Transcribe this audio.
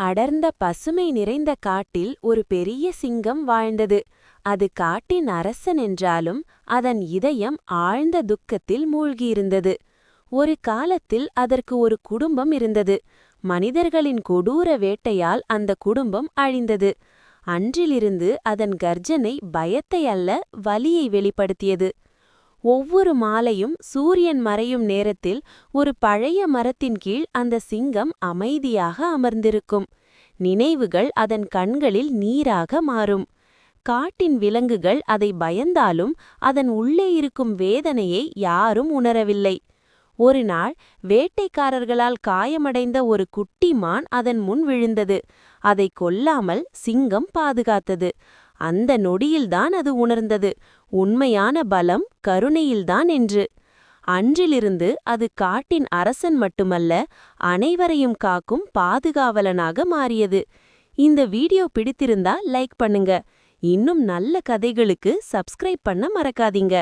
அடர்ந்த பசுமை நிறைந்த காட்டில் ஒரு பெரிய சிங்கம் வாழ்ந்தது. அது காட்டின் அரசன் என்றாலும் அதன் இதயம் ஆழ்ந்த துக்கத்தில் மூழ்கியிருந்தது. ஒரு காலத்தில் அதற்கு ஒரு குடும்பம் இருந்தது. மனிதர்களின் கொடூர வேட்டையால் அந்த குடும்பம் அழிந்தது. அன்றிலிருந்து அதன் கர்ஜனை பயத்தை அல்ல, வலியை வெளிப்படுத்தியது. ஒவ்வொரு மாலையும் சூரியன் மறையும் நேரத்தில் ஒரு பழைய மரத்தின் கீழ் அந்த சிங்கம் அமைதியாக அமர்ந்திருக்கும். நினைவுகள் அதன் கண்களில் நீராக மாறும். காட்டின் விலங்குகள் அதை பயந்தாலும் அதன் உள்ளே இருக்கும் வேதனையை யாரும் உணரவில்லை. ஒரு நாள் வேட்டைக்காரர்களால் காயமடைந்த ஒரு குட்டி மான் அதன் முன் விழுந்தது. அதை கொல்லாமல் சிங்கம் பாதுகாத்தது. அந்த நொடியில்தான் அது உணர்ந்தது, உண்மையான பலம் கருணையில்தான் என்று. அன்றிலிருந்து அது காட்டின் அரசன் மட்டுமல்ல, அனைவரையும் காக்கும் பாதுகாவலனாக மாறியது. இந்த வீடியோ பிடித்திருந்தா லைக் பண்ணுங்க. இன்னும் நல்ல கதைகளுக்கு சப்ஸ்கிரைப் பண்ண மறக்காதீங்க.